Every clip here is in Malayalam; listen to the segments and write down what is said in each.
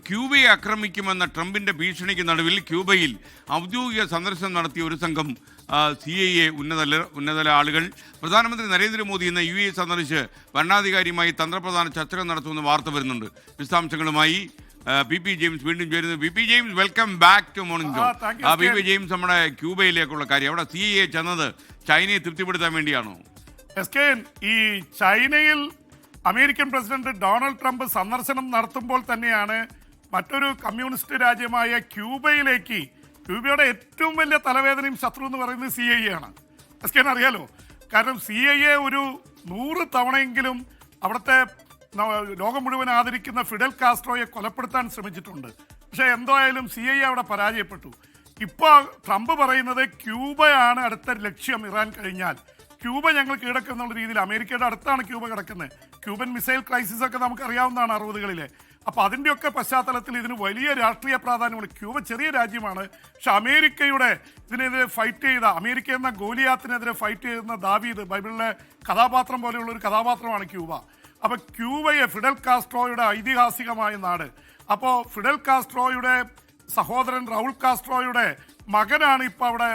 ക്യൂബയെ ആക്രമിക്കുമെന്ന ട്രംപിന്റെ ഭീഷണിക്ക് നടുവിൽ ക്യൂബയിൽ ഔദ്യോഗിക സന്ദർശനം നടത്തിയ ഒരു സംഘം CIA ഉന്നതല ആളുകൾ പ്രധാനമന്ത്രി നരേന്ദ്രമോദി ഇന്ന് UAE സന്ദർശിച്ച് ഭരണാധികാരിയുമായി തന്ത്രപ്രധാന ചർച്ചകൾ നടത്തുമെന്ന് വാർത്ത വരുന്നുണ്ട്. വിശദാംശങ്ങളുമായി PP ജെയിംസ് വീണ്ടും ചേരുന്നു. PP James, welcome back to morning show. PP James, നമ്മുടെ ക്യൂബയിലേക്കുള്ള കാര്യം, അവിടെ CIA ചെന്നത് ചൈനയെ തൃപ്തിപ്പെടുത്താൻ വേണ്ടിയാണോ? ഈ ചൈനയിൽ അമേരിക്കൻ പ്രസിഡന്റ് ഡൊണാൾഡ് ട്രംപ് സന്ദർശനം നടത്തുമ്പോൾ തന്നെയാണ് മറ്റൊരു കമ്മ്യൂണിസ്റ്റ് രാജ്യമായ ക്യൂബയുടെ ഏറ്റവും വലിയ തലവേദനയും ശത്രു എന്ന് പറയുന്നത് CIA ആണ്. അറിയാലോ, കാരണം CIA ഒരു 100 തവണയെങ്കിലും അവിടുത്തെ ലോകം മുഴുവൻ ആദരിക്കുന്ന ഫിഡൽ കാസ്ട്രോയെ കൊലപ്പെടുത്താൻ ശ്രമിച്ചിട്ടുണ്ട്. പക്ഷേ എന്തായാലും CIA അവിടെ പരാജയപ്പെട്ടു. ഇപ്പോൾ ട്രംപ് പറയുന്നത് ക്യൂബയാണ് അടുത്ത ലക്ഷ്യം. ഇറാൻ കഴിഞ്ഞാൽ ക്യൂബ ഞങ്ങൾ കീഴടക്കുന്നുള്ള രീതിയിൽ അമേരിക്കയുടെ അടുത്താണ് ക്യൂബ കിടക്കുന്നത്. ക്യൂബൻ മിസൈൽ ക്രൈസിസ് ഒക്കെ നമുക്ക് അറിയാവുന്നതാണ് 60കളിലെ. അപ്പോൾ അതിൻ്റെയൊക്കെ പശ്ചാത്തലത്തിൽ ഇതിന് വലിയ രാഷ്ട്രീയ പ്രാധാന്യമുണ്ട്. ക്യൂബ ചെറിയ രാജ്യമാണ്, പക്ഷെ അമേരിക്കയുടെ ഇതിനെതിരെ ഫൈറ്റ് ചെയ്ത, അമേരിക്ക എന്ന ഗോലിയാത്തിനെതിരെ ഫൈറ്റ് ചെയ്യുന്ന ദാവീദ്, ബൈബിളിലെ കഥാപാത്രം പോലെയുള്ള ഒരു കഥാപാത്രമാണ് ക്യൂബ. അപ്പോൾ ക്യൂബയെ ഫിഡൽ കാസ്ട്രോയുടെ ഐതിഹാസികമായ നാട്. അപ്പോൾ ഫിഡൽ കാസ്ട്രോയുടെ സഹോദരൻ റൗൾ കാസ്ട്രോയുടെ മകനാണ് ഇപ്പോൾ അവിടെ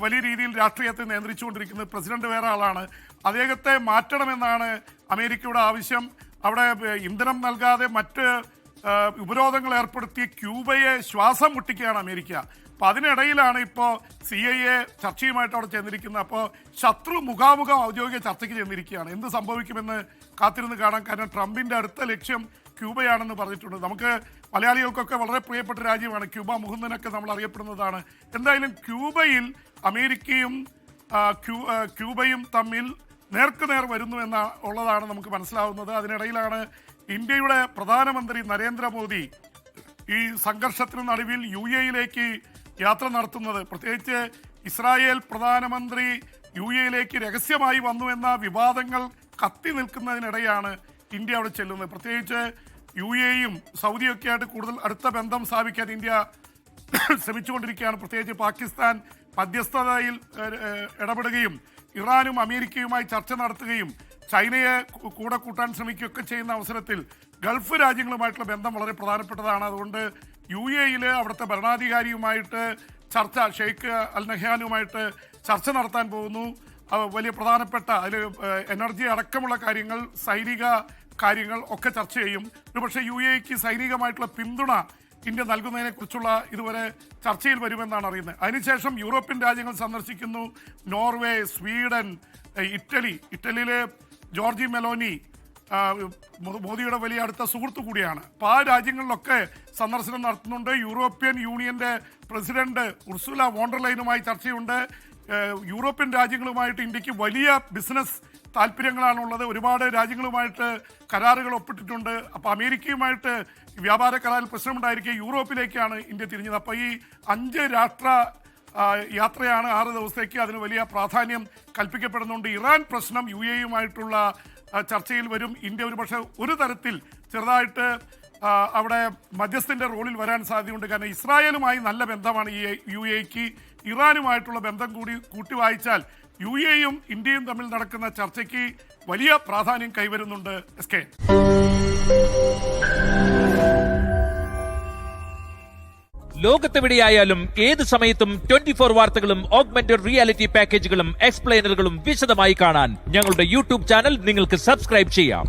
വലിയ രീതിയിൽ രാഷ്ട്രീയത്തെ നിയന്ത്രിച്ചുകൊണ്ടിരിക്കുന്നത്. പ്രസിഡന്റ് വേറെ ആളാണ്. അദ്ദേഹത്തെ മാറ്റണമെന്നാണ് അമേരിക്കയുടെ ആവശ്യം. അവിടെ ഇന്ധനം നൽകാതെ മറ്റ് ഉപരോധങ്ങൾ ഏർപ്പെടുത്തി ക്യൂബയെ ശ്വാസം മുട്ടിക്കുകയാണ് അമേരിക്ക. അപ്പോൾ അതിനിടയിലാണ് ഇപ്പോൾ CIA ചർച്ചയുമായിട്ട് അവിടെ ചെന്നിരിക്കുന്നത്. അപ്പോൾ ശത്രു മുഖാമുഖം ഔദ്യോഗിക ചർച്ചയ്ക്ക് ചെന്നിരിക്കുകയാണ്. എന്ത് സംഭവിക്കുമെന്ന് കാത്തിരുന്ന് കാണാം. കാരണം ട്രംപിൻ്റെ അടുത്ത ലക്ഷ്യം ക്യൂബയാണെന്ന് പറഞ്ഞിട്ടുണ്ട്. നമുക്ക് മലയാളികൾക്കൊക്കെ വളരെ പ്രിയപ്പെട്ട രാജ്യമാണ് ക്യൂബ. മുകുന്ദനൊക്കെ നമ്മൾ അറിയപ്പെടുന്നതാണ്. എന്തായാലും ക്യൂബയിൽ അമേരിക്കയും ക്യൂബയും തമ്മിൽ നേർക്കുനേർ വരുന്നു ഉള്ളതാണ് നമുക്ക് മനസ്സിലാവുന്നത്. അതിനിടയിലാണ് ഇന്ത്യയുടെ പ്രധാനമന്ത്രി നരേന്ദ്രമോദി ഈ സംഘർഷത്തിന് നടുവിൽ UAE യാത്ര നടത്തുന്നത്. പ്രത്യേകിച്ച് ഇസ്രായേൽ പ്രധാനമന്ത്രി UAE രഹസ്യമായി വന്നു എന്ന വിവാദങ്ങൾ കത്തി നിൽക്കുന്നതിനിടെയാണ് ഇന്ത്യ അവിടെ ചെല്ലുന്നത്. പ്രത്യേകിച്ച് UAEയും സൗദിയൊക്കെ ആയിട്ട് കൂടുതൽ അടുത്ത ബന്ധം സ്ഥാപിക്കാൻ ഇന്ത്യ ശ്രമിച്ചുകൊണ്ടിരിക്കുകയാണ്. പ്രത്യേകിച്ച് പാകിസ്ഥാൻ മധ്യസ്ഥതയിൽ ഇടപെടുകയും ഇറാനും അമേരിക്കയുമായി ചർച്ച നടത്തുകയും ചൈനയെ കൂടെ കൂട്ടാൻ ശ്രമിക്കുകയൊക്കെ ചെയ്യുന്ന അവസരത്തിൽ ഗൾഫ് രാജ്യങ്ങളുമായിട്ടുള്ള ബന്ധം വളരെ പ്രധാനപ്പെട്ടതാണ്. അതുകൊണ്ട് UAE അവിടുത്തെ ഭരണാധികാരിയുമായിട്ട് ചർച്ച, ഷെയ്ഖ് അൽ നഹ്യാനുമായിട്ട് ചർച്ച നടത്താൻ പോകുന്നു. വലിയ പ്രധാനപ്പെട്ട അതിൽ എനർജി അടക്കമുള്ള കാര്യങ്ങൾ, സൈനിക കാര്യങ്ങൾ ഒക്കെ ചർച്ച ചെയ്യും. ഒരുപക്ഷെ UAEക്ക് സൈനികമായിട്ടുള്ള പിന്തുണ ഇന്ത്യ നൽകുന്നതിനെക്കുറിച്ചുള്ള ഇതുവരെ ചർച്ചയിൽ വരുമെന്നാണ് അറിയുന്നത്. അതിനുശേഷം യൂറോപ്യൻ രാജ്യങ്ങൾ സന്ദർശിക്കുന്നു. നോർവേ, സ്വീഡൻ, ഇറ്റലിയിലെ ജോർജി മെലോനി മോദിയുടെ വലിയ അടുത്ത സുഹൃത്തു കൂടിയാണ്. അപ്പോൾ ആ രാജ്യങ്ങളിലൊക്കെ സന്ദർശനം നടത്തുന്നുണ്ട്. യൂറോപ്യൻ യൂണിയൻ്റെ പ്രസിഡന്റ് ഉർസുല വോണ്ടർലൈനുമായി ചർച്ചയുണ്ട്. യൂറോപ്യൻ രാജ്യങ്ങളുമായിട്ട് ഇന്ത്യക്ക് വലിയ ബിസിനസ് താല്പര്യങ്ങളാണുള്ളത്. ഒരുപാട് രാജ്യങ്ങളുമായിട്ട് കരാറുകൾ ഒപ്പിട്ടിട്ടുണ്ട്. അപ്പോൾ അമേരിക്കയുമായിട്ട് വ്യാപാര കരാറിൽ പ്രശ്നമുണ്ടായിരിക്കെ യൂറോപ്പിലേക്കാണ് ഇന്ത്യ തിരിഞ്ഞത്. അപ്പോൾ ഈ 5 രാഷ്ട്ര യാത്രയാണ് 6 ദിവസത്തേക്ക്. അതിന് വലിയ പ്രാധാന്യം കൽപ്പിക്കപ്പെടുന്നുണ്ട്. ഇറാൻ പ്രശ്നം UAEയുമായിട്ടുള്ള ചർച്ചയിൽ വരും. ഇന്ത്യ ഒരുപക്ഷെ ഒരു തരത്തിൽ ചെറുതായിട്ട് അവിടെ മധ്യസ്ഥൻ്റെ റോളിൽ വരാൻ സാധ്യതയുണ്ട്. കാരണം ഇസ്രായേലുമായി നല്ല ബന്ധമാണ് UAEക്ക്. ഇറാനുമായിട്ടുള്ള ബന്ധം കൂടി കൂട്ടി വായിച്ചാൽ UAEയും ഇന്ത്യയും തമ്മിൽ നടക്കുന്ന ചർച്ചയ്ക്ക് വലിയ പ്രാധാന്യം കൈവരുന്നുണ്ട്. ലോകത്തെവിടെയായാലും ഏത് സമയത്തും 24 വാർത്തകളും ഓഗ്മെന്റഡ് റിയാലിറ്റി പാക്കേജുകളും എക്സ്പ്ലെയിനറുകളും വിശദമായി കാണാൻ ഞങ്ങളുടെ YouTube ചാനൽ നിങ്ങൾക്ക് സബ്സ്ക്രൈബ് ചെയ്യാം.